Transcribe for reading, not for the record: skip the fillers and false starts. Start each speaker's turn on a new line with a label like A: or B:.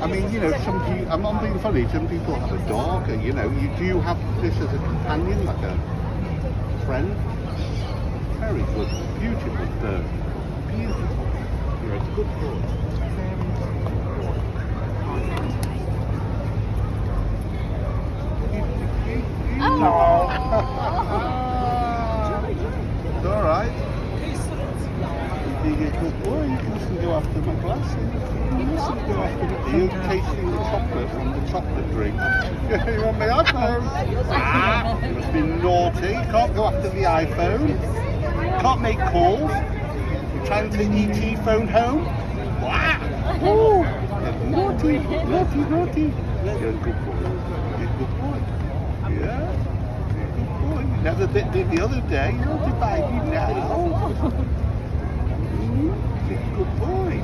A: I mean, I'm not being funny. Some people have a dog. Do you have this as a companion, like a friend? Very good, beautiful bird. Beautiful. You're a good boy. It's all right. You're a good boy. You can go after my glasses. Are you tasting the chocolate from the chocolate drink? You want my iPhone? You must be naughty. Can't go after the iPhone. Can't make calls. You're trying to ET phone home. Wow! Ooh, naughty. You're a good boy. You're a good boy. Yeah. You're a good boy. You never did the other day. You're a baby now. You're a good boy.